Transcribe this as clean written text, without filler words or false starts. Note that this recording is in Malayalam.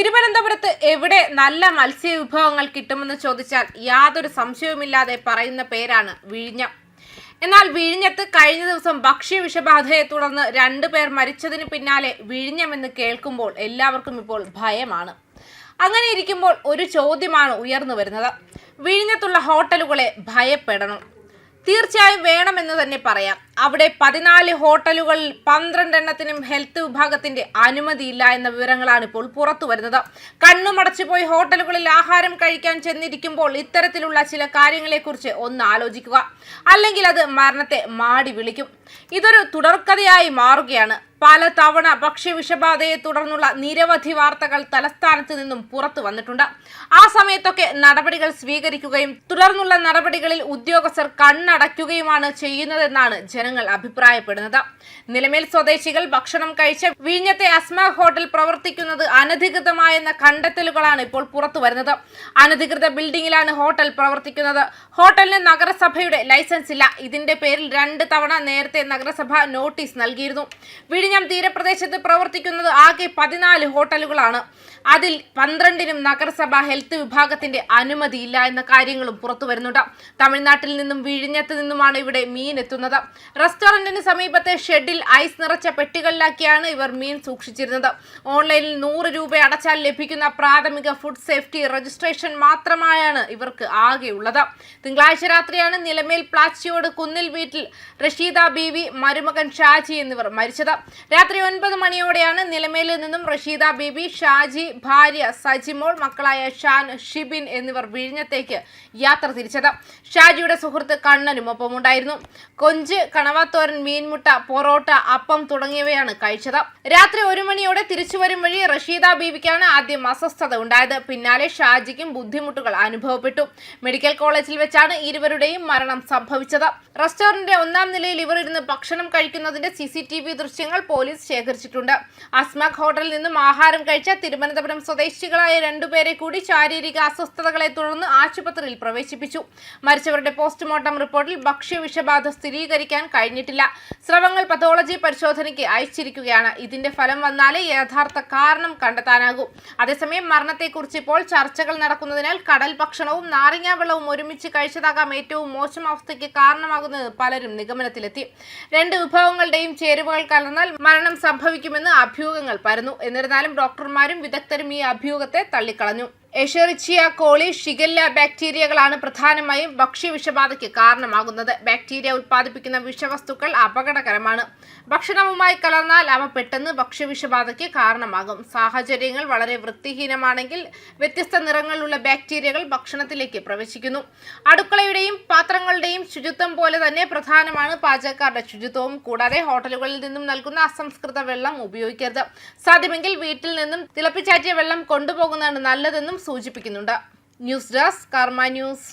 തിരുവനന്തപുരത്ത് എവിടെ നല്ല മത്സ്യവിഭവങ്ങൾ കിട്ടുമെന്ന് ചോദിച്ചാൽ യാതൊരു സംശയവുമില്ലാതെ പറയുന്ന പേരാണ് വിഴിഞ്ഞം. എന്നാൽ വിഴിഞ്ഞത്ത് കഴിഞ്ഞ ദിവസം ഭക്ഷ്യവിഷബാധയെ തുടർന്ന് 2 പേർ മരിച്ചതിന് പിന്നാലെ വിഴിഞ്ഞമെന്ന് കേൾക്കുമ്പോൾ എല്ലാവർക്കും ഇപ്പോൾ ഭയമാണ്. അങ്ങനെ ഇരിക്കുമ്പോൾ ഒരു ചോദ്യമാണ് ഉയർന്നു വരുന്നത്. വിഴിഞ്ഞത്തുള്ള ഹോട്ടലുകളെ ഭയപ്പെടണം? തീർച്ചയായും വേണമെന്ന് തന്നെ പറയാം. അവിടെ 14 ഹോട്ടലുകളിൽ 12 എണ്ണത്തിനും ഹെൽത്ത് വിഭാഗത്തിന്റെ അനുമതിയില്ല എന്ന വിവരങ്ങളാണ് ഇപ്പോൾ പുറത്തു വരുന്നത്. കണ്ണുമടച്ചുപോയി ഹോട്ടലുകളിൽ ആഹാരം കഴിക്കാൻ ചെന്നിരിക്കുമ്പോൾ ഇത്തരത്തിലുള്ള ചില കാര്യങ്ങളെക്കുറിച്ച് ഒന്ന് ആലോചിക്കുക. അല്ലെങ്കിൽ അത് മരണത്തെ മാടി വിളിക്കും. ഇതൊരു തുടർക്കഥയായി മാറുകയാണ്. പല തവണ ഭക്ഷ്യവിഷബാധയെ തുടർന്നുള്ള നിരവധി വാർത്തകൾ തലസ്ഥാനത്ത് നിന്നും പുറത്തു വന്നിട്ടുണ്ട്. ആ സമയത്തൊക്കെ നടപടികൾ സ്വീകരിക്കുകയും തുടർന്നുള്ള നടപടികളിൽ ഉദ്യോഗസ്ഥർ കണ്ണടയ്ക്കുകയുമാണ് ചെയ്യുന്നതെന്നാണ് ജനങ്ങൾ അഭിപ്രായപ്പെടുന്നത്. നിലമേൽ സ്വദേശികൾ ഭക്ഷണം കഴിച്ച വിഴിഞ്ഞത്തെ അസ്മ ഹോട്ടൽ പ്രവർത്തിക്കുന്നത് അനധികൃതമായെന്ന കണ്ടെത്തലുകളാണ് ഇപ്പോൾ പുറത്തു വരുന്നത്. അനധികൃത ബിൽഡിംഗിലാണ് ഹോട്ടൽ പ്രവർത്തിക്കുന്നത്. ഹോട്ടലിന് നഗരസഭയുടെ ലൈസൻസ് ഇല്ല. ഇതിന്റെ പേരിൽ 2 തവണ നേരത്തെ നഗരസഭ നോട്ടീസ് നൽകിയിരുന്നു. വിഴിഞ്ഞം തീരപ്രദേശത്ത് പ്രവർത്തിക്കുന്നത് ആകെ 14 ഹോട്ടലുകളാണ്. അതിൽ 12നും നഗരസഭ ഹെൽത്ത് വിഭാഗത്തിന്റെ അനുമതിയില്ല എന്ന കാര്യങ്ങളും പുറത്തു വരുന്നുണ്ട്. തമിഴ്നാട്ടിൽ നിന്നും വിഴിഞ്ഞത്ത് നിന്നുമാണ് ഇവിടെ മീൻ എത്തുന്നത്. റെസ്റ്റോറന്റിന് സമീപത്തെ ഷെഡിൽ ഐസ് നിറച്ച പെട്ടികളിലാക്കിയാണ് ഇവർ മീൻ സൂക്ഷിച്ചിരുന്നത്. ഓൺലൈനിൽ 100 രൂപ അടച്ചാൽ ലഭിക്കുന്ന പ്രാഥമിക ഫുഡ് സേഫ്റ്റി രജിസ്ട്രേഷൻ മാത്രമായാണ് ഇവർക്ക് ആകെയുള്ളത്. തിങ്കളാഴ്ച രാത്രിയാണ് നിലമേൽ പ്ലാച്ചിയോട് കുന്നിൽ വീട്ടിൽ റഷീദ ബീവി, മരുമകൻ ഷാജി എന്നിവർ മരിച്ചത്. രാത്രി 9 മണിയോടെയാണ് നിലമേലിൽ നിന്നും റഷീദ ബീബി, ഷാജി, ഭാര്യ സജിമോൾ, മക്കളായ ഷാൻ, ഷിബിൻ എന്നിവർ വിഴിഞ്ഞത്തേക്ക് യാത്ര തിരിച്ചത്. ഷാജിയുടെ സുഹൃത്ത് കണ്ണനും ഒപ്പമുണ്ടായിരുന്നു. കൊഞ്ച്, കണവാത്തോരൻ, മീൻമുട്ട, പൊറോട്ട, അപ്പം തുടങ്ങിയവയാണ് കഴിച്ചത്. രാത്രി 1 മണിയോടെ തിരിച്ചുവരും വഴി റഷീദ ബീവിക്കാണ് ആദ്യം അസ്വസ്ഥത ഉണ്ടായത്. പിന്നാലെ ഷാജിക്കും ബുദ്ധിമുട്ടുകൾ അനുഭവപ്പെട്ടു. മെഡിക്കൽ കോളേജിൽ വെച്ചാണ് ഇരുവരുടെയും മരണം സംഭവിച്ചത്. റെസ്റ്റോറന്റിന്റെ 1ാം നിലയിൽ ഇവർ ഇരുന്ന് ഭക്ഷണം കഴിക്കുന്നതിന്റെ CCTV ദൃശ്യങ്ങൾ പോലീസ് ശേഖരിച്ചിട്ടുണ്ട്. അസ്മാക് ഹോട്ടലിൽ നിന്നും ആഹാരം കഴിച്ച തിരുവനന്തപുരം സ്വദേശികളായ 2 പേരെ കൂടി ശാരീരിക അസ്വസ്ഥതകളെ തുടർന്ന് ആശുപത്രിയിൽ പ്രവേശിപ്പിച്ചു. മരിച്ചവരുടെ പോസ്റ്റ്മോർട്ടം റിപ്പോർട്ടിൽ ഭക്ഷ്യവിഷബാധ സ്ഥിരീകരിക്കാൻ കഴിഞ്ഞിട്ടില്ല. സ്രവങ്ങൾ പത്തോളജി പരിശോധനയ്ക്ക് അയച്ചിരിക്കുകയാണ്. ഇതിന്റെ ഫലം വന്നാലേ യഥാർത്ഥ കാരണം കണ്ടെത്താനാകൂ. അതേസമയം മരണത്തെക്കുറിച്ച് ഇപ്പോൾ ചർച്ചകൾ നടക്കുന്നതിനാൽ കടൽ ഭക്ഷണവും നാരങ്ങാ വെള്ളവും ഒരുമിച്ച് കഴിച്ചതാകാം ഏറ്റവും മോശം അവസ്ഥയ്ക്ക് കാരണമാകുന്നത് പലരും നിഗമനത്തിലെത്തി. 2 വിഭവങ്ങളുടെയും ചേരുവകൾ കലർന്നാൽ മരണം സംഭവിക്കുമെന്ന് അഭ്യൂഹങ്ങൾ പരന്നു. എന്നിരുന്നാലും ഡോക്ടർമാരും വിദഗ്ധരും ഈ അഭ്യൂഹത്തെ തള്ളിക്കളഞ്ഞു. എഷെറിച്ചിയ കോളി, ഷിഗല്ല ബാക്ടീരിയകളാണ് പ്രധാനമായും ഭക്ഷ്യവിഷബാധയ്ക്ക് കാരണമാകുന്നത്. ബാക്ടീരിയ ഉത്പാദിപ്പിക്കുന്ന വിഷവസ്തുക്കൾ അപകടകരമാണ്. ഭക്ഷണവുമായി കലർന്നാൽ അവ പെട്ടെന്ന് ഭക്ഷ്യവിഷബാധയ്ക്ക് കാരണമാകും. സാഹചര്യങ്ങൾ വളരെ വൃത്തിഹീനമാണെങ്കിൽ വ്യത്യസ്ത നിറങ്ങളിലുള്ള ബാക്ടീരിയകൾ ഭക്ഷണത്തിലേക്ക് പ്രവേശിക്കുന്നു. അടുക്കളയുടെയും പാത്രങ്ങളുടെയും ശുചിത്വം പോലെ തന്നെ പ്രധാനമാണ് പാചകക്കാരുടെ ശുചിത്വവും. കൂടാതെ ഹോട്ടലുകളിൽ നിന്നും നൽകുന്ന അസംസ്കൃത വെള്ളം ഉപയോഗിക്കരുത്. സാധ്യമെങ്കിൽ വീട്ടിൽ നിന്നും തിളപ്പിച്ചാറ്റിയ വെള്ളം കൊണ്ടുപോകുന്നതാണ് നല്ലതെന്നും സൂചിപ്പിക്കുന്നുണ്ട്. ന്യൂസ് ഡെസ്ക് കർമ്മ ന്യൂസ്.